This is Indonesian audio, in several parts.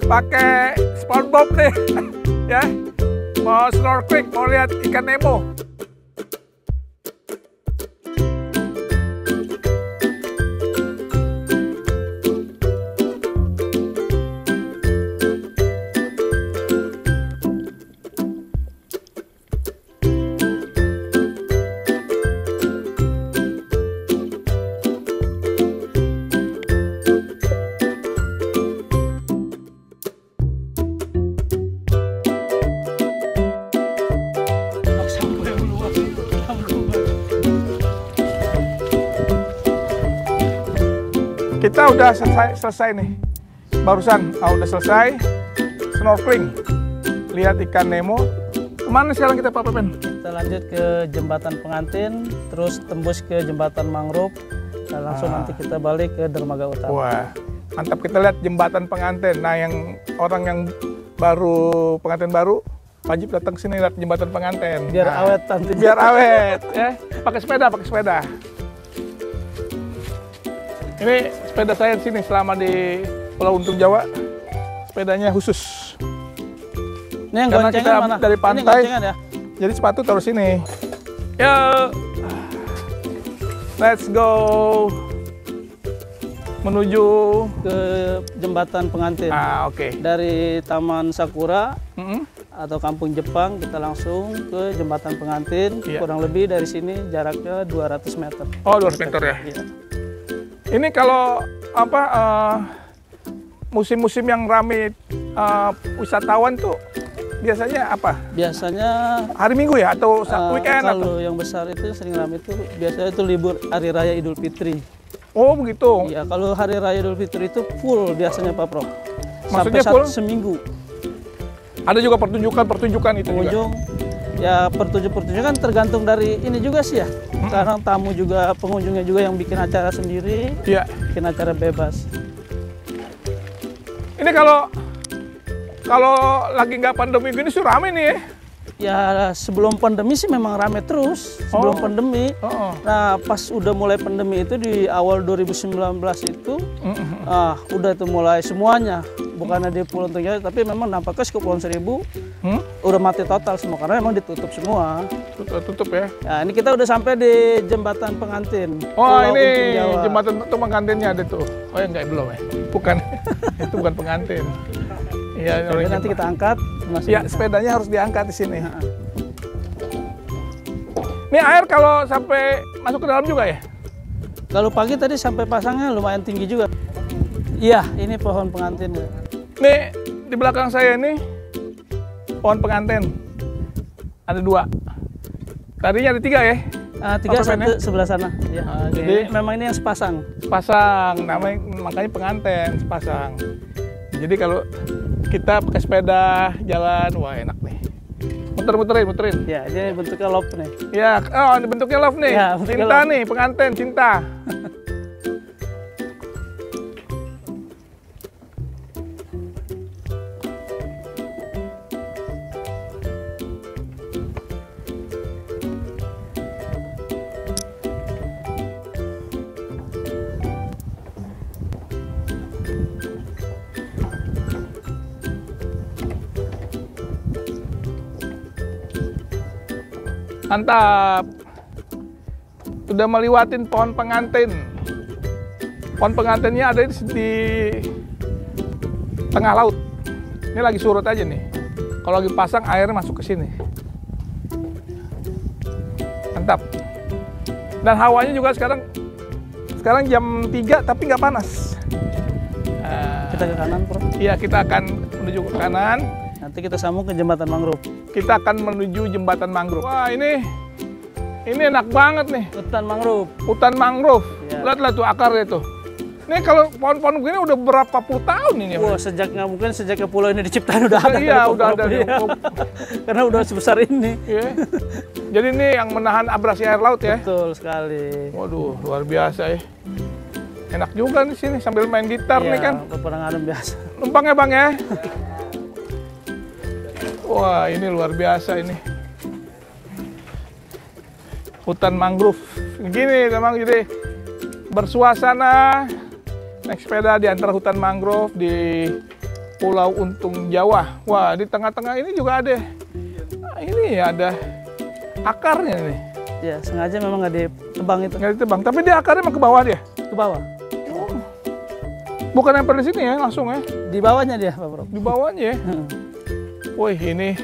pakai SpongeBob nih, ya. Mau snorkeling, mau lihat ikan Nemo. Kita udah selesai nih, barusan udah selesai snorkeling, lihat ikan Nemo. Kemana sekarang kita Pak Pepen? Kita lanjut ke jembatan pengantin, terus tembus ke jembatan mangrove, dan langsung nanti kita balik ke dermaga utama. Wah, mantap, kita lihat jembatan pengantin. Nah, yang orang yang baru pengantin baru wajib datang ke sini lihat jembatan pengantin. Biar awet nanti. Biar awet, ya. Pakai sepeda. Ini sepeda saya di sini selama di Pulau Untung Jawa. Sepedanya khusus. Ini yang karena goncengan kita mana? dari pantai, ya? jadi sepatu taruh sini. Yuk, let's go menuju ke jembatan pengantin. Oke. Dari Taman Sakura atau Kampung Jepang kita langsung ke jembatan pengantin. Iya. Kurang lebih dari sini jaraknya 200 meter. Oh, 200 meter ya. Iya. Ini kalau musim-musim yang ramai wisatawan tuh biasanya apa? Biasanya hari Minggu ya atau weekend? Kalau yang besar itu sering ramai itu biasanya itu libur Hari Raya Idul Fitri. Oh begitu? Iya, kalau Hari Raya Idul Fitri itu full biasanya Pak Prof. Maksudnya sampai full? seminggu. Ada juga pertunjukan itu pengunjung, juga? Ya pertunjukan tergantung dari ini juga sih ya. Sekarang tamu juga, pengunjungnya juga yang bikin acara sendiri, bikin acara bebas. Ini kalau lagi nggak pandemi gini sih rame nih ya? Ya sebelum pandemi sih memang rame terus, sebelum pandemi. Nah pas udah mulai pandemi itu di awal 2019 itu, udah tuh mulai semuanya. Bukannya di Pulau Untung Jawa, tapi memang nampaknya Kepulauan Seribu udah mati total semua karena memang ditutup semua. Tutup ya? Ya ini kita udah sampai di jembatan pengantin. Oh Pulau ini jembatan itu pengantinnya ada tuh. Oh ya enggak, belum ya? Bukan, itu bukan pengantin. Iya, nanti kita angkat. Ya sepedanya harus diangkat di sini. Ini air kalau sampai masuk ke dalam juga ya? Kalau pagi tadi sampai pasangnya lumayan tinggi juga. Iya, ini pohon pengantin. Nih di belakang saya ini pohon pengantin ada 2. Tadinya ada 3 ya? 3 satu sebelah sana. Ya. Jadi memang ini yang sepasang. Sepasang, makanya pengantin sepasang. Jadi kalau kita pakai sepeda jalan, wah enak nih. Muterin. Ya, ini bentuknya love nih. Ya, ini bentuknya love nih. Ya, cinta love. Nih, pengantin cinta. Mantap. Udah meliwatin pohon pengantin. Pohon pengantinnya ada di tengah laut. Ini lagi surut aja nih. Kalau lagi pasang airnya masuk ke sini. Mantap. Dan hawanya juga sekarang jam 3 tapi nggak panas. Kita ke kanan, Bro. Iya, kita akan menuju ke kanan. Nanti kita sambung ke jembatan mangrove. Kita akan menuju jembatan mangrove. Wah, ini enak banget nih. Hutan mangrove. Hutan mangrove. Ya. Lihatlah tuh akarnya tuh. Ini kalau pohon-pohon begini udah berapa puluh tahun ini? Wah, sejak pulau ini diciptakan udah ada. Iya, udah ada. Ya. Karena udah sebesar ini. Iya. Jadi ini yang menahan abrasi air laut ya? Betul sekali. Waduh, luar biasa ya. Enak juga di sini sambil main gitar nih kan. Peperangan biasa. Numpang ya Bang ya? Wah, ini luar biasa ini. Hutan mangrove. Gini memang jadi bersuasana naik sepeda di antara hutan mangrove di Pulau Untung Jawa. Wah, di tengah-tengah ini juga ada. Nah, ini ada akarnya nih. Ya, sengaja memang nggak ditebang itu. Nggak ditebang, tapi dia akarnya emang ke bawah dia? Ke bawah. Oh. Bukan nempel di sini ya, langsung ya? Di bawahnya dia, Pak Prof. Di bawahnya ya? Wih, ini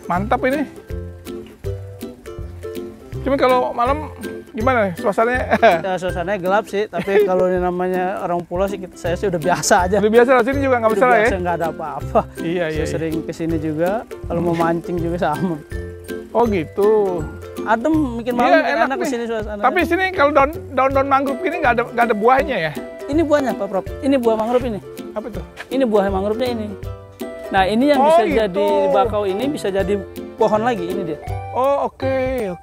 mantap ini. Cuma kalau malam gimana nih suasananya? Ya, suasananya gelap sih, tapi kalau ini namanya orang pulau sih, saya sih udah biasa aja. Udah biasa, sini juga nggak masalah ya? Nggak ada apa-apa. Iya, iya. Saya sering kesini juga, kalau mau mancing juga sama. Oh gitu. Adem, bikin malam enak di sini suasana. Tapi sini kalau daun-daun mangrove ini nggak ada buahnya ya? Ini buahnya Pak Prof. Ini buah mangrove ini. Apa itu? Ini buah mangrove-nya ini. Nah, ini yang bisa jadi bakau, ini bisa jadi pohon lagi, ini dia. Oh, oke.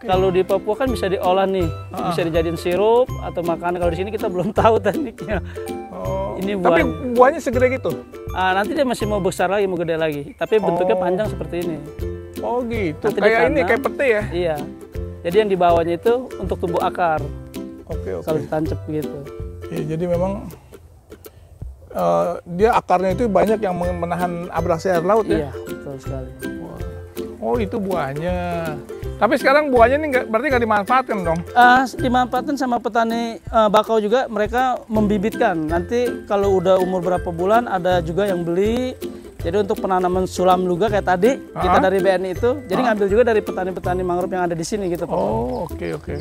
Kalau di Papua kan bisa diolah nih, bisa dijadiin sirup atau makanan. Kalau di sini kita belum tahu tekniknya. Oh. Ini Tapi buahnya segede gitu? Nanti dia masih mau besar lagi, mau gede lagi. Tapi bentuknya panjang seperti ini. Oh gitu. Nanti kayak ini, kayak pete ya? Iya. Jadi yang di bawahnya itu untuk tumbuh akar. Oke. Kalau ditancap gitu. Ya, jadi memang dia akarnya itu banyak yang menahan abrasi air laut ya? Iya, betul sekali. Oh, itu buahnya. Tapi sekarang buahnya ini berarti nggak dimanfaatkan dong? Dimanfaatkan sama petani bakau juga, mereka membibitkan. Nanti kalau udah umur berapa bulan ada juga yang beli. Jadi untuk penanaman sulam luga kayak tadi kita dari BNI itu, jadi ngambil juga dari petani-petani mangrove yang ada di sini gitu Pak. Oh, oke.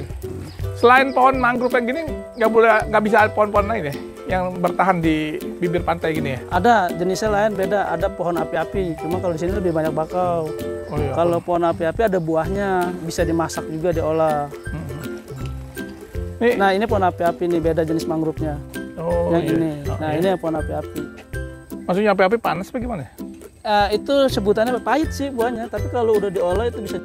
Selain pohon mangrove yang gini, nggak bisa pohon-pohon lain deh yang bertahan di bibir pantai gini ya? Ada, jenisnya lain beda. Ada pohon api-api, cuma kalau di sini lebih banyak bakau. Oh, iya. Kalau pohon api-api ada buahnya, bisa dimasak juga, diolah. Nah, ini pohon api-api nih, beda jenis mangrove-nya. Oh, yang iya. ini. Nah, ini yang pohon api-api. Maksudnya api-api panas apa gimana? Itu sebutannya pahit sih buahnya, tapi kalau udah diolah itu bisa.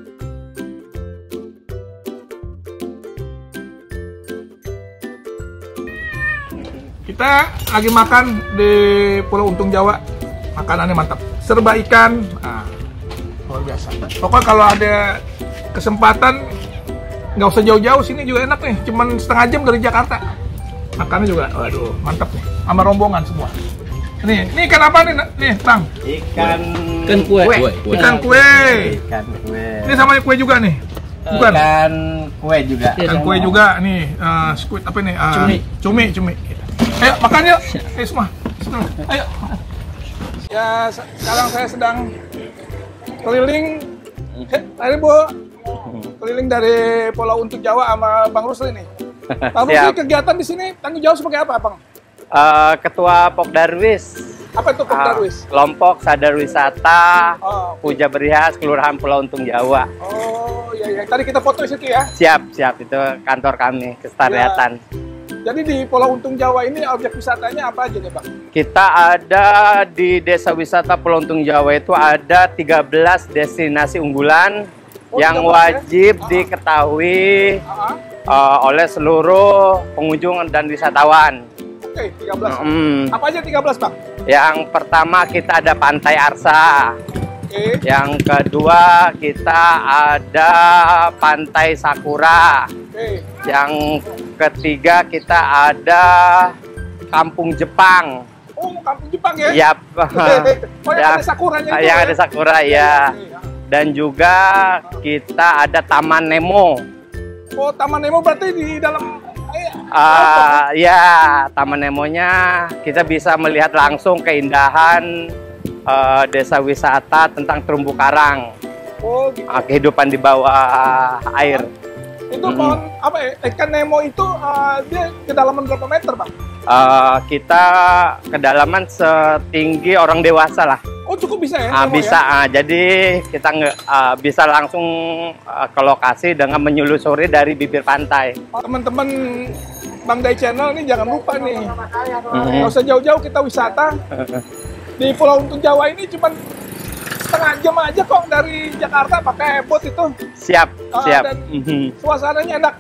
Kita lagi makan di Pulau Untung Jawa, makanannya mantap. Serba ikan, luar biasa. Pokoknya kalau ada kesempatan, nggak usah jauh-jauh, sini juga enak nih. Cuman setengah jam dari Jakarta. Makannya juga, waduh, mantap nih. Sama rombongan semua. Ini ikan apa nih, Bang? Ikan kue. Ikan kue. Ini sama kue juga nih. Bukan? Ikan kue juga. Ikan kue juga nih. Squid apa nih? Cumi. Ayo makan yuk. Ayo semua. Ayo. Ya, sekarang saya sedang keliling. Bu. Keliling dari Pulau Untung Jawa sama Bang Rusli nih. Bang Rusli, kegiatan di sini tanggung jawab sebagai apa, Bang? Ketua Pokdarwis. Apa itu Pokdarwis? Kelompok Sadar Wisata Puja Berias, Kelurahan Pulau Untung Jawa. Oh iya. Tadi kita foto di situ ya? Siap. Itu kantor kami, Kestariatan. Ya. Jadi di Pulau Untung Jawa ini objek wisatanya apa aja nih, Bang? Kita ada di Desa Wisata Pulau Untung Jawa itu ada 13 destinasi unggulan yang wajib diketahui oleh seluruh pengunjung dan wisatawan. Oke, 13. Apa aja 13, Bang? Yang pertama kita ada Pantai Arsa. Oke. Yang kedua kita ada Pantai Sakura. Oke. Yang ketiga kita ada Kampung Jepang. Oh, Kampung Jepang ya? Yap. Oh, yang ada sakuranya itu. Yang ada sakura ya. Dan juga kita ada Taman Nemo. Oh, Taman Nemo berarti di dalam ya, Taman Nemonya kita bisa melihat langsung keindahan desa wisata tentang terumbu karang. Oh, gitu. Kehidupan di bawah air. Itu pohon apa ya? Ikan Nemo itu dia kedalaman berapa meter, Bang? Kita kedalaman setinggi orang dewasa lah. Oh, cukup bisa ya? Bisa. Ya? Jadi kita bisa langsung ke lokasi dengan menyelusuri dari bibir pantai. Teman-teman Bang Day Channel ini jangan lupa nih, nggak usah jauh-jauh kita wisata di Pulau Untung Jawa ini cuma setengah jam aja kok dari Jakarta pakai boat itu. Siap. Dan suasananya enak.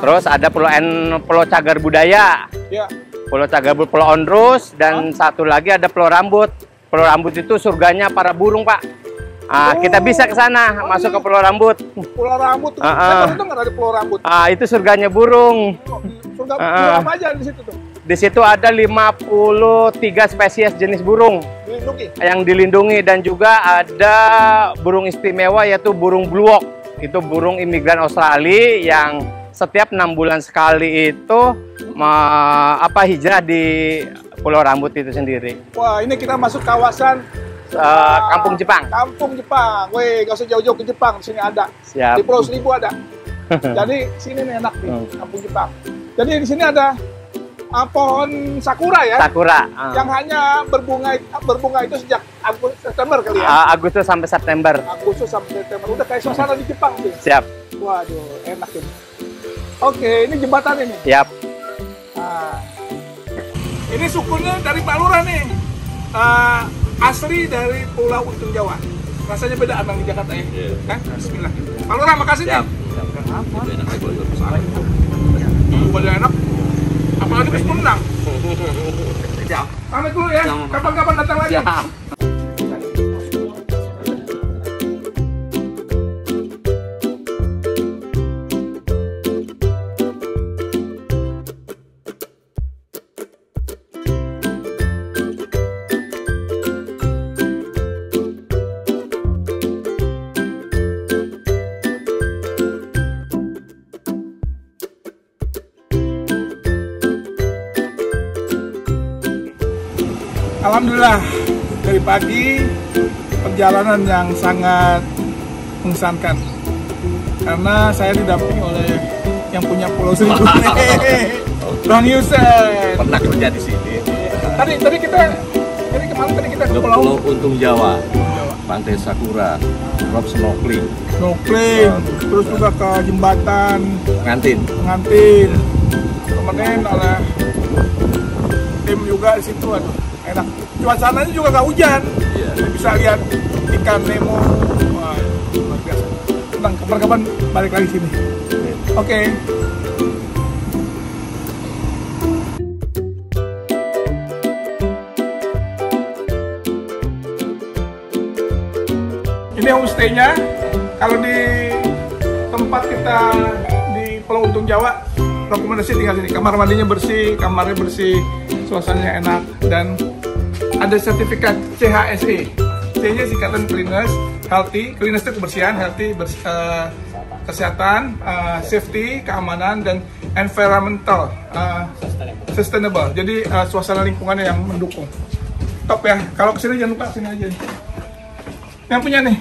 Terus ada Pulau Cagar Budaya. Ya. Pulau Cagar, Pulau Ondrus, dan satu lagi ada Pulau Rambut. Pulau Rambut itu surganya para burung, Pak. Kita bisa ke sana, masuk ke Pulau Rambut. Pulau Rambut, saya baru dengar ada Pulau Rambut. Itu surganya burung. Surga burung apa aja di situ tuh? Di situ ada 53 spesies jenis burung. 53 dilindungi, dan juga ada burung istimewa yaitu burung bluewok. Itu burung imigran Australia yang setiap 6 bulan sekali itu hijrah di Pulau Rambut itu sendiri. Wah, ini kita masuk kawasan Kampung Jepang. Kampung Jepang. Weh, gak usah jauh-jauh ke Jepang, di sini ada. Siap. Di Pulau Seribu ada. Jadi sini nih enak nih, Kampung Jepang. Jadi di sini ada pohon sakura ya. Sakura. Yang hanya berbunga itu sejak September kali ya. Agustus sampai September. Agustus sampai September. Udah kayak suasana di Jepang sih. Siap. Waduh, enak ini. Oke, ini jembatan ini. Siap. Nah, ini sukunya dari Pak Lurah nih. Asli dari Pulau Untung Jawa. Rasanya beda sama di Jakarta ya. Bismillah. Pak Lurah, makasih nih. Boleh enak. Apalagi bis menang. Pamit dulu ya. Kapan-kapan datang lagi. Alhamdulillah, dari pagi perjalanan yang sangat mengesankan karena saya didampingi oleh yang punya Pulau Seribu, Bang Yusen. Pernah kerja di sini. Tadi kemarin kita ke Pulau Untung Jawa, Pantai Sakura, rock snorkeling, terus juga ke jembatan ngantin, temenin oleh tim juga di situ. Aduh, enak. Cuacanya juga nggak hujan. Bisa lihat ikan Nemo. Wah, luar biasa. Tenang, kapan-kapan balik lagi sini. Oke. Ini homestay-nya. Kalau di tempat kita di Pulau Untung Jawa, rekomendasi tinggal sini. Kamar mandinya bersih, kamarnya bersih, suasananya enak, dan ada sertifikat CHSE. C-nya singkatan cleanliness, healthy. Cleanliness itu kebersihan, healthy kesehatan, safety, keamanan, dan environmental, sustainable. Jadi suasana lingkungannya yang mendukung. Top ya. Kalau kesini jangan lupa sini aja. Yang punya nih.